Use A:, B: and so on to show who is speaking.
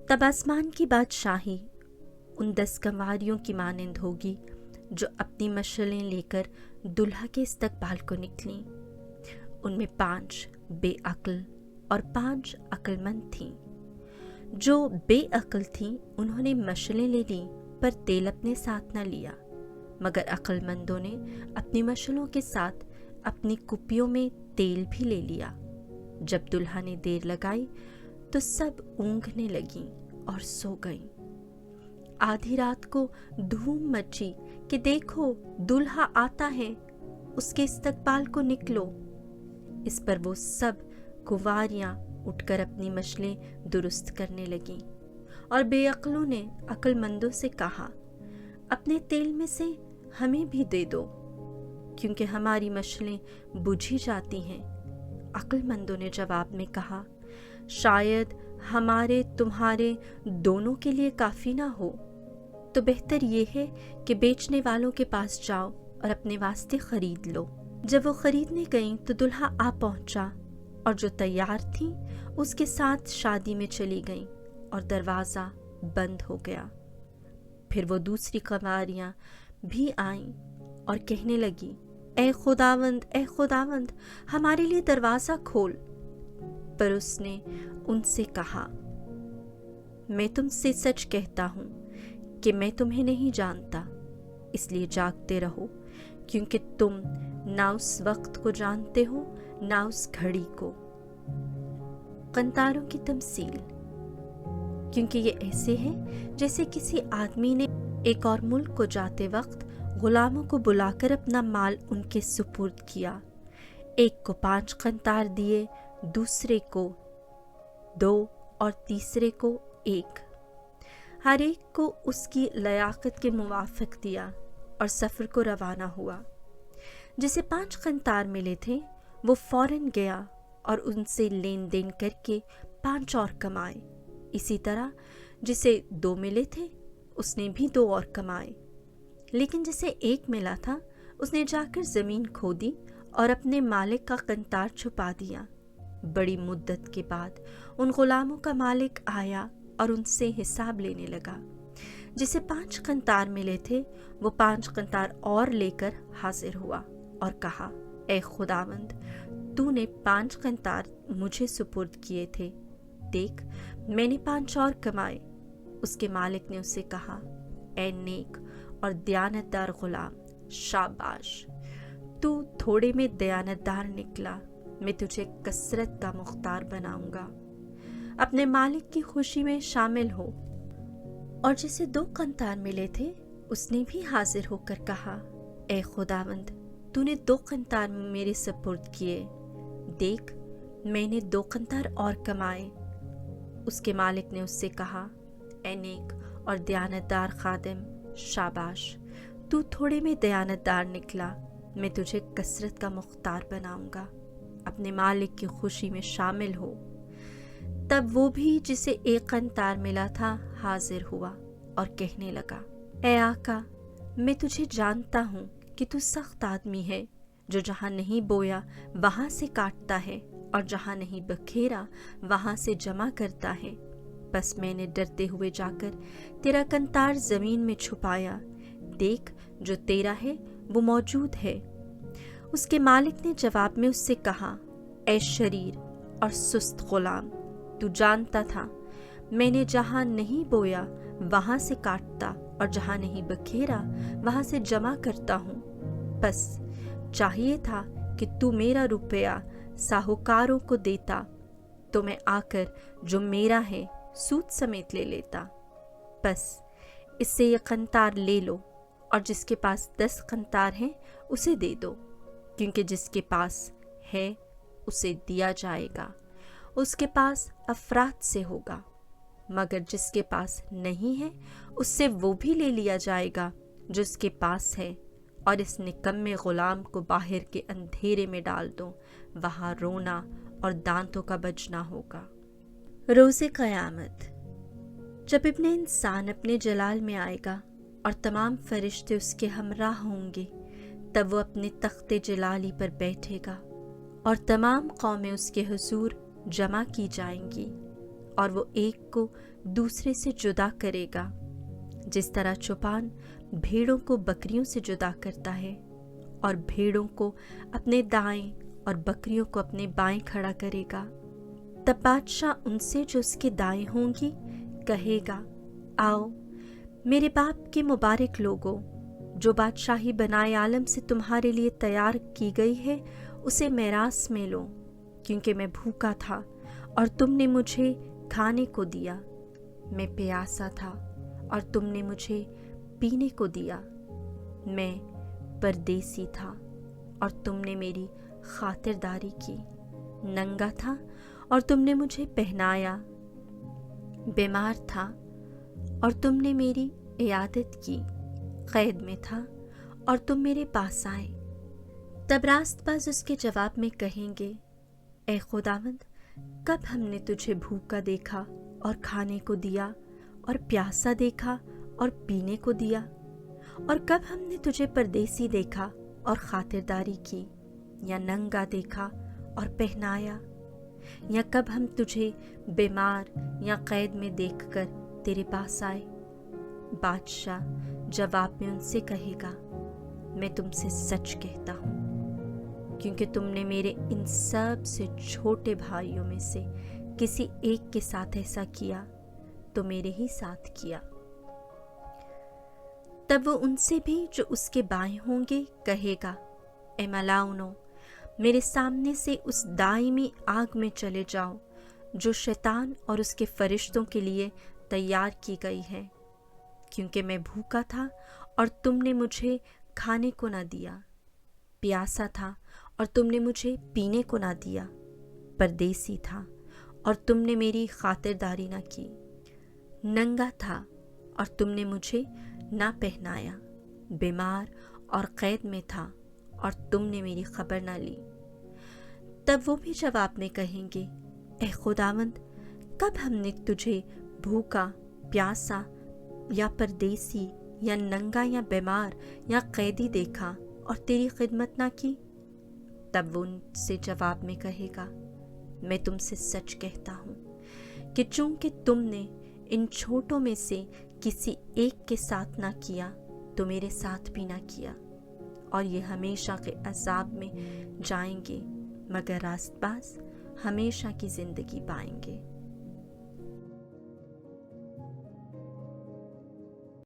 A: तब आसमान की बादशाही उन 10 कंवारियों की मानंद होगी जो अपनी मशालें लेकर दुल्हा के इस्तकबाल को निकलीं। उनमें 5 बेअक्ल और 5 अक्लमंद थीं। जो बेअक्ल थीं उन्होंने मशालें ले लीं पर तेल अपने साथ न लिया, मगर अक्लमंदों ने अपनी मशालों के साथ अपनी कुप्पियों में तेल भी ले लिया। जब दुल्हा ने देर लगाई तो सब ऊँघने लगीं और सो गईं। आधी रात को धूम मची कि देखो दुल्हा आता है, उसके इस्तकबाल को निकलो। इस पर वो सब कुंवारियां उठकर अपनी मशालें दुरुस्त करने लगीं और बेअक्लों ने अक्लमंदों से कहा, अपने तेल में से हमें भी दे दो, क्योंकि हमारी मशालें बुझी जाती हैं। अक्लमंदों ने जवाब में कहा, शायद हमारे तुम्हारे दोनों के लिए काफ़ी ना हो, तो बेहतर ये है कि बेचने वालों के पास जाओ और अपने वास्ते खरीद लो। जब वो खरीदने गईं तो दुल्हा आ पहुंचा और जो तैयार थी उसके साथ शादी में चली गईं और दरवाज़ा बंद हो गया। फिर वो दूसरी कंवारियां भी आईं और कहने लगी, ए खुदावंद, हमारे लिए दरवाज़ा खोल। पर उसने उनसे कहा, मैं तुमसे सच कहता हूँ कि मैं तुम्हें नहीं जानता, इसलिए जागते रहो, क्योंकि तुम ना उस वक्त को जानते हो ना उस घड़ी को। कंतारों की तमसील, क्योंकि ये ऐसे है जैसे किसी आदमी ने एक और मुल्क को जाते वक्त गुलामों को बुलाकर अपना माल उनके सुपुर्द किया। एक को 5 कंतार दिए, दूसरे को 2 और तीसरे को 1। हर एक को उसकी लयाकत के मुवाफिक दिया और सफ़र को रवाना हुआ। जिसे 5 कंतार मिले थे वो फौरन गया और उनसे लेन देन करके 5 और कमाए। इसी तरह जिसे 2 मिले थे उसने भी 2 और कमाए। लेकिन जिसे 1 मिला था उसने जाकर ज़मीन खोदी और अपने मालिक का कंतार छुपा दिया। बड़ी मुद्दत के बाद उन गुलामों का मालिक आया और उनसे हिसाब लेने लगा। जिसे 5 कंतार मिले थे वो 5 कंतार और लेकर हाजिर हुआ और कहा, ए खुदावंद, तूने 5 कंतार मुझे सुपुर्द किए थे, देख मैंने 5 और कमाए। उसके मालिक ने उससे कहा, ए नेक और दयानतदार गुलाम, शाबाश, तू थोड़े में दयानतदार निकला, मैं तुझे कसरत का मुख्तार बनाऊंगा। अपने मालिक की खुशी में शामिल हो। और जिसे 2 कंतार मिले थे उसने भी हाजिर होकर कहा, ए खुदावंद, तूने 2 कंतार मेरे सपुर्द किए, देख मैंने 2 कंतार और कमाए। उसके मालिक ने उससे कहा, ए नेक और दयानतदार खादिम, शाबाश, तू थोड़े में दयानतदार निकला, मैं तुझे कसरत का मुख्तार बनाऊंगा। अपने मालिक की खुशी में शामिल हो। तब वो भी जिसे 1 कंतार मिला था हाजिर हुआ और कहने लगा, ए आका, मैं तुझे जानता हूँ कि तू सख्त आदमी है, जो जहाँ नहीं बोया वहाँ से काटता है और जहाँ नहीं बखेरा वहाँ से जमा करता है। बस मैंने डरते हुए जाकर तेरा कंतार ज़मीन में छुपाया, देख जो तेरा है वो मौजूद है। उसके मालिक ने जवाब में उससे कहा, ए शरीर और सुस्त गुलाम, तू जानता था मैंने जहाँ नहीं बोया वहाँ से काटता और जहाँ नहीं बखेरा वहाँ से जमा करता हूँ। बस चाहिए था कि तू मेरा रुपया साहूकारों को देता, तो मैं आकर जो मेरा है सूद समेत ले लेता। बस इससे ये कंतार ले लो और जिसके पास 10 कंतार हैं उसे दे दो, क्योंकि जिसके पास है उसे दिया जाएगा, उसके पास अफरात से होगा, मगर जिसके पास नहीं है उससे वो भी ले लिया जाएगा जो उसके पास है। और इस निकम्मे गुलाम को बाहर के अंधेरे में डाल दो, वहाँ रोना और दांतों का बजना होगा। रोज़े क़यामत, जब इब्ने इंसान अपने जलाल में आएगा और तमाम फरिश्ते उसके हमराह होंगे, तब वो अपने तख्ते जलाली पर बैठेगा और तमाम कौमें उसके हुजूर जमा की जाएंगी और वो एक को दूसरे से जुदा करेगा, जिस तरह चौपान भेड़ों को बकरियों से जुदा करता है और भेड़ों को अपने दाएं और बकरियों को अपने बाएं खड़ा करेगा। तब बादशाह उनसे जो उसके दाएं होंगी कहेगा, आओ मेरे बाप के मुबारक लोगों, जो बादशाही बनाए आलम से तुम्हारे लिए तैयार की गई है उसे मेरास में लो, क्योंकि मैं भूखा था और तुमने मुझे खाने को दिया, मैं प्यासा था और तुमने मुझे पीने को दिया, मैं परदेसी था और तुमने मेरी खातिरदारी की, नंगा था और तुमने मुझे पहनाया, बीमार था और तुमने मेरी इयादत की, कैद में था और तुम मेरे पास आए। तब रास्तबाज उसके जवाब में कहेंगे, ए खुदावंद, कब हमने तुझे भूखा देखा और खाने को दिया, और प्यासा देखा और पीने को दिया? और कब हमने तुझे परदेसी देखा और खातिरदारी की, या नंगा देखा और पहनाया? या कब हम तुझे बीमार या कैद में देखकर तेरे पास आए? बादशाह जवाब में उनसे कहेगा, मैं तुमसे सच कहता हूँ, क्योंकि तुमने मेरे इन सब से छोटे भाइयों में से किसी एक के साथ ऐसा किया तो मेरे ही साथ किया। तब वो उनसे भी जो उसके बाएं होंगे कहेगा, ए मलाउनो, मेरे सामने से उस दाईमी आग में चले जाओ जो शैतान और उसके फरिश्तों के लिए तैयार की गई है, क्योंकि मैं भूखा था और तुमने मुझे खाने को ना दिया, प्यासा था और तुमने मुझे पीने को ना दिया, परदेसी था और तुमने मेरी खातिरदारी ना की, नंगा था और तुमने मुझे ना पहनाया, बीमार और कैद में था और तुमने मेरी खबर ना ली। तब वो भी जवाब में कहेंगे, ए खुदावंद, कब हमने तुझे भूखा, प्यासा या परदेसी या नंगा या बीमार या कैदी देखा और तेरी खिदमत ना की? तब वो उनसे जवाब में कहेगा, मैं तुमसे सच कहता हूँ कि चूंकि तुमने इन छोटों में से किसी एक के साथ ना किया तो मेरे साथ भी ना किया। और ये हमेशा के अज़ाब में जाएंगे, मगर रास्तबाज हमेशा की ज़िंदगी पाएंगे।